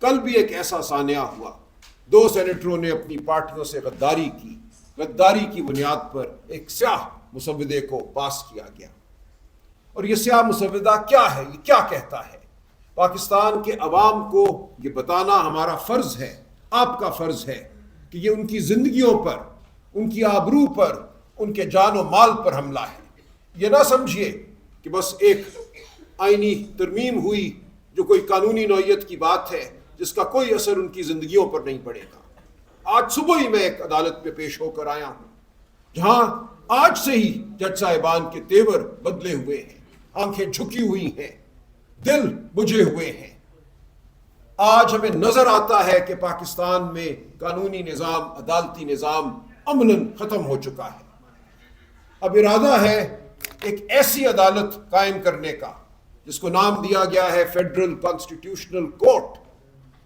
کل بھی ایک ایسا سانحہ ہوا، 2 سینیٹروں نے اپنی پارٹیوں سے غداری کی، غداری کی بنیاد پر ایک سیاہ مسودے کو پاس کیا گیا۔ اور یہ سیاہ مسودہ کیا ہے؟ یہ کیا کہتا ہے؟ پاکستان کے عوام کو یہ بتانا ہمارا فرض ہے، آپ کا فرض ہے کہ یہ ان کی زندگیوں پر، ان کی آبرو پر، ان کے جان و مال پر حملہ ہے۔ یہ نہ سمجھیے کہ بس ایک آئینی ترمیم ہوئی جو کوئی قانونی نوعیت کی بات ہے جس کا کوئی اثر ان کی زندگیوں پر نہیں پڑے گا۔ آج صبح ہی میں ایک عدالت میں پیش ہو کر آیا ہوں جہاں آج سے ہی جج صاحبان کے تیور بدلے ہوئے ہیں، آنکھیں جھکی ہوئی ہیں، دل بجھے ہوئے ہیں۔ آج ہمیں نظر آتا ہے کہ پاکستان میں قانونی نظام، عدالتی نظام امناً ختم ہو چکا ہے۔ اب ارادہ ہے ایک ایسی عدالت قائم کرنے کا جس کو نام دیا گیا ہے فیڈرل کانسٹیٹیوشنل کورٹ،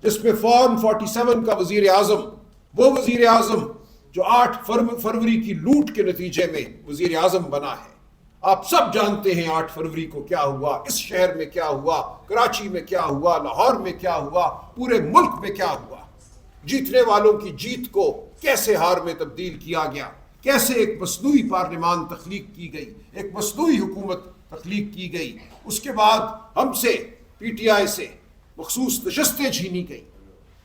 جس میں فارم 47 کا وزیر اعظم، وہ وزیر اعظم جو 8 فروری کی لوٹ کے نتیجے میں وزیر اعظم بنا ہے۔ آپ سب جانتے ہیں 8 فروری کو کیا ہوا، اس شہر میں کیا ہوا، کراچی میں کیا ہوا، لاہور میں کیا ہوا، پورے ملک میں کیا ہوا۔ جیتنے والوں کی جیت کو کیسے ہار میں تبدیل کیا گیا، کیسے ایک مصنوعی پارلیمان تخلیق کی گئی، ایک مصنوعی حکومت تخلیق کی گئی۔ اس کے بعد ہم سے، پی ٹی آئی سے مخصوص نشستیں چھینی گئی،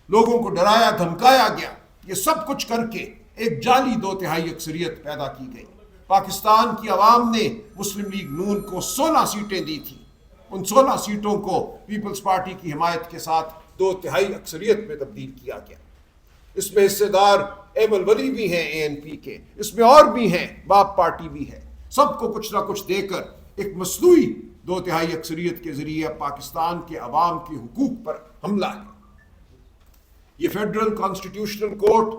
لوگوں کو ڈرایا دھمکایا گیا۔ یہ سب کچھ کر کے ایک جعلی 2/3 اکثریت پیدا کی گئی۔ پاکستان کی عوام نے مسلم لیگ نون کو 16 سیٹیں دی تھیں، ان 16 سیٹوں کو پیپلز پارٹی کی حمایت کے ساتھ 2/3 اکثریت میں تبدیل کیا گیا۔ اس میں حصے دار ایمل ولی بھی ہیں اے این پی کے، اس میں اور بھی ہیں، باپ پارٹی بھی ہے۔ سب کو کچھ نہ کچھ دے کر ایک مصنوعی 2/3 اکثریت کے ذریعے پاکستان کے عوام کے حقوق پر حملہ ہے۔ یہ فیڈرل کانسٹیٹیوشنل کورٹ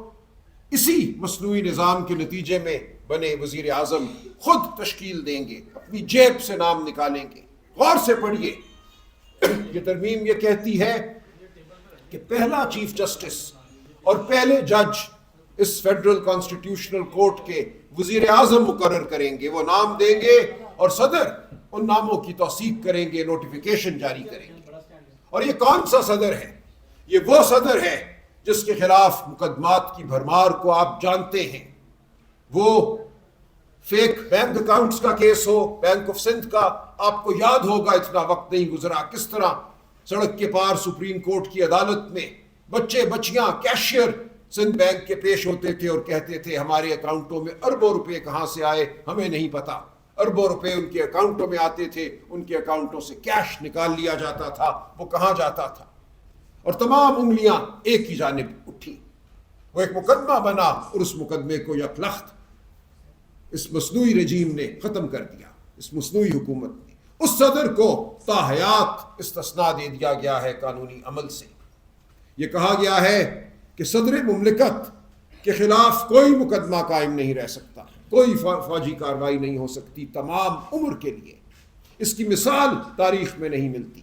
اسی مصنوعی نظام کے نتیجے میں بنے وزیر اعظم خود تشکیل دیں گے، اپنی جیب سے نام نکالیں گے۔ غور سے پڑھیے، یہ ترمیم یہ کہتی ہے کہ پہلا چیف جسٹس اور پہلے جج اس فیڈرل کانسٹیٹیوشنل کورٹ کے وزیر اعظم مقرر کریں گے، وہ نام دیں گے اور صدر ان ناموں کی توثیق کریں گے، نوٹیفیکیشن جاری کریں گے۔ اور یہ کون سا صدر ہے؟ یہ وہ صدر ہے جس کے خلاف مقدمات کی بھرمار کو آپ جانتے ہیں۔ وہ فیک بینک اکاؤنٹس کا case who, bank of Sindh کا، آپ کو یاد ہوگا اتنا وقت نہیں گزرا کس طرح سڑک کے پار سپریم کورٹ کی عدالت میں بچے بچیاں کیشیئر سندھ بینک کے پیش ہوتے تھے اور کہتے تھے ہمارے اکاؤنٹوں میں اربوں روپے کہاں سے آئے ہمیں نہیں پتا۔ اربوں روپے ان کے اکاؤنٹوں میں آتے تھے، ان کے اکاؤنٹوں سے کیش نکال لیا جاتا تھا، وہ کہاں جاتا تھا؟ اور تمام انگلیاں ایک ہی جانب اٹھی۔ وہ ایک مقدمہ بنا اور اس مقدمے کو یک لخت اس مصنوعی رجیم نے ختم کر دیا، اس مصنوعی حکومت نے۔ اس صدر کو تا حیات استثناء دے دیا گیا ہے قانونی عمل سے۔ یہ کہا گیا ہے کہ صدر مملکت کے خلاف کوئی مقدمہ قائم نہیں رہ سکتا، کوئی فوجی کارروائی نہیں ہو سکتی تمام عمر کے لیے۔ اس کی مثال تاریخ میں نہیں ملتی۔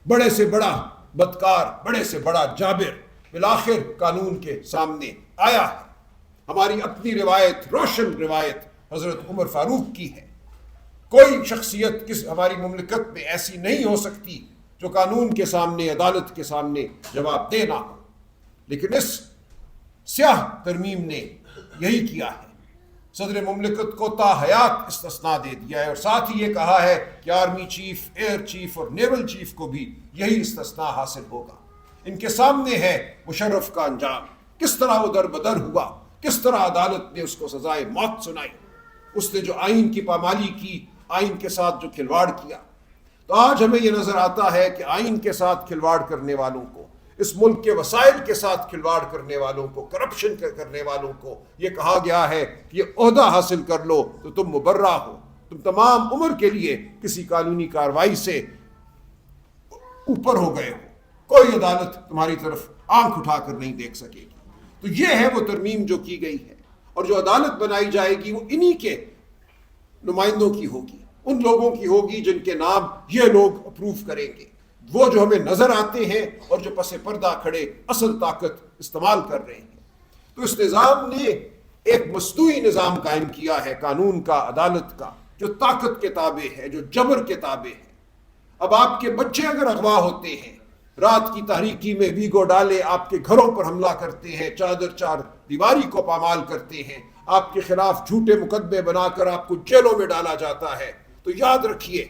بڑے سے بڑا بدکار، بڑے سے بڑا جابر بالآخر قانون کے سامنے آیا ہے۔ ہماری اپنی روایت، روشن روایت حضرت عمر فاروق کی ہے۔ کوئی شخصیت ہماری مملکت میں ایسی نہیں ہو سکتی جو قانون کے سامنے، عدالت کے سامنے جواب دے نہ ہو۔ لیکن اس سیاہ ترمیم نے یہی کیا ہے، صدر مملکت کو تا حیات استثناء دے دیا ہے، اور ساتھ ہی یہ کہا ہے کہ آرمی چیف، ایئر چیف اور نیول چیف کو بھی یہی استثناء حاصل ہوگا۔ ان کے سامنے ہے مشرف کا انجام، کس طرح وہ در بدر ہوا، کس طرح عدالت نے اس کو سزائے موت سنائی، اس نے جو آئین کی پامالی کی، آئین کے ساتھ جو کھلواڑ کیا۔ تو آج ہمیں یہ نظر آتا ہے کہ آئین کے ساتھ کھلواڑ کرنے والوں کو، اس ملک کے وسائل کے ساتھ کھلواڑ کرنے والوں کو، کرپشن کرنے والوں کو یہ کہا گیا ہے کہ یہ عہدہ حاصل کر لو تو تم مبرہ ہو، تم تمام عمر کے لیے کسی قانونی کارروائی سے اوپر ہو گئے ہو، کوئی عدالت تمہاری طرف آنکھ اٹھا کر نہیں دیکھ سکے گی۔ تو یہ ہے وہ ترمیم جو کی گئی ہے، اور جو عدالت بنائی جائے گی وہ انہی کے نمائندوں کی ہوگی، ان لوگوں کی ہوگی جن کے نام یہ لوگ اپروو کریں گے، وہ جو ہمیں نظر آتے ہیں اور جو پس پردہ کھڑے اصل طاقت استعمال کر رہے ہیں۔ تو اس نظام نے ایک مصنوعی نظام قائم کیا ہے، قانون کا، عدالت کا، جو طاقت کے تابع ہے، جو جبر کے تابع ہے۔ اب آپ کے بچے اگر اغوا ہوتے ہیں رات کی تاریکی میں ویگو ڈالے آپ کے گھروں پر حملہ کرتے ہیں، چادر چار دیواری کو پامال کرتے ہیں، آپ کے خلاف جھوٹے مقدمے بنا کر آپ کو جیلوں میں ڈالا جاتا ہے، تو یاد رکھیے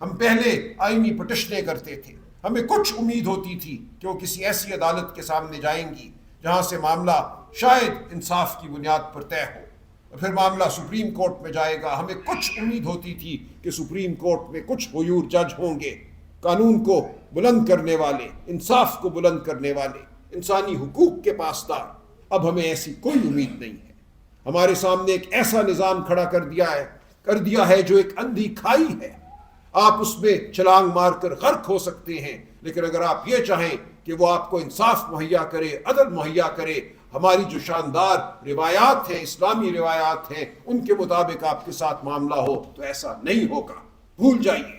ہم پہلے آئینی پٹیشنیں کرتے تھے، ہمیں کچھ امید ہوتی تھی کہ وہ کسی ایسی عدالت کے سامنے جائیں گی جہاں سے معاملہ شاید انصاف کی بنیاد پر طے ہو، اور پھر معاملہ سپریم کورٹ میں جائے گا۔ ہمیں کچھ امید ہوتی تھی کہ سپریم کورٹ میں کچھ غیور جج ہوں گے، قانون کو بلند کرنے والے، انصاف کو بلند کرنے والے، انسانی حقوق کے پاسدار۔ اب ہمیں ایسی کوئی امید نہیں ہے۔ ہمارے سامنے ایک ایسا نظام کھڑا کر دیا ہے جو ایک اندھی کھائی ہے، آپ اس میں چھلانگ مار کر غرق ہو سکتے ہیں، لیکن اگر آپ یہ چاہیں کہ وہ آپ کو انصاف مہیا کرے، عدل مہیا کرے، ہماری جو شاندار روایات ہیں، اسلامی روایات ہیں، ان کے مطابق آپ کے ساتھ معاملہ ہو، تو ایسا نہیں ہوگا، بھول جائیے۔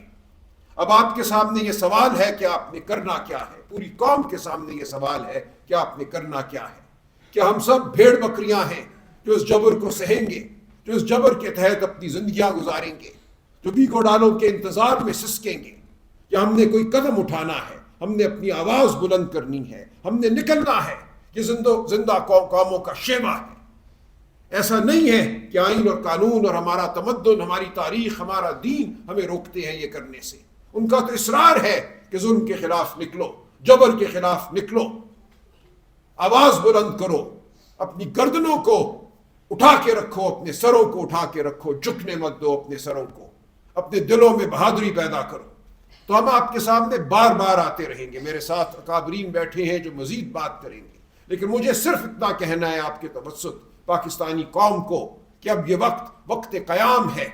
اب آپ کے سامنے یہ سوال ہے کہ آپ نے کرنا کیا ہے، پوری قوم کے سامنے یہ سوال ہے کہ آپ نے کرنا کیا ہے۔ کیا ہم سب بھیڑ بکریاں ہیں جو اس جبر کو سہیں گے، جو اس جبر کے تحت اپنی زندگیاں گزاریں گے، جو ویگو ڈالوں کے انتظار میں سسکیں گے؟ یا ہم نے کوئی قدم اٹھانا ہے، ہم نے اپنی آواز بلند کرنی ہے، ہم نے نکلنا ہے؟ یہ زندہ قوموں کا شیوا ہے۔ ایسا نہیں ہے کہ آئین اور قانون اور ہمارا تمدن، ہماری تاریخ، ہمارا دین ہمیں روکتے ہیں یہ کرنے سے۔ ان کا تو اصرار ہے کہ ظلم کے خلاف نکلو، جبر کے خلاف نکلو، آواز بلند کرو، اپنی گردنوں کو اٹھا کے رکھو، اپنے سروں کو اٹھا کے رکھو، جھکنے مت دو اپنے سروں کو، اپنے دلوں میں بہادری پیدا کرو۔ تو ہم آپ کے سامنے بار بار آتے رہیں گے، میرے ساتھ اکابرین بیٹھے ہیں جو مزید بات کریں گے، لیکن مجھے صرف اتنا کہنا ہے آپ کے توسط پاکستانی قوم کو کہ اب یہ وقت قیام ہے۔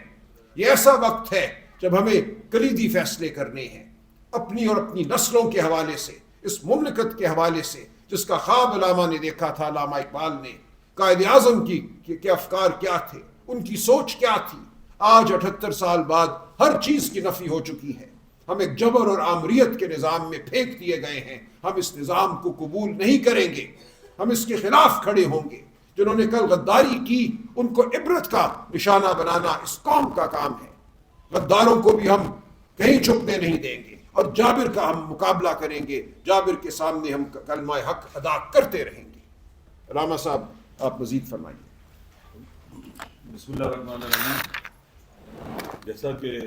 یہ ایسا وقت ہے جب ہمیں کلیدی فیصلے کرنے ہیں، اپنی اور اپنی نسلوں کے حوالے سے، اس مملکت کے حوالے سے جس کا خواب علامہ نے دیکھا تھا، علامہ اقبال نے۔ قائد اعظم کے افکار کیا تھے، ان کی سوچ کیا تھی؟ آج 78 سال بعد ہر چیز کی نفی ہو چکی ہے، ہم ایک جبر اور آمریت کے نظام میں پھینک دیے گئے ہیں۔ ہم اس نظام کو قبول نہیں کریں گے، ہم اس کے خلاف کھڑے ہوں گے۔ جنہوں نے کل غداری کی ان کو عبرت کا نشانہ بنانا اس قوم کا کام ہے۔ غداروں کو بھی ہم کہیں چھپنے نہیں دیں گے، اور جابر کا ہم مقابلہ کریں گے، جابر کے سامنے ہم کلمہ حق ادا کرتے رہیں گے۔ علامہ صاحب آپ مزید فرمائیے۔ بسم اللہ الرحمن الرحیم۔ جیسا کہ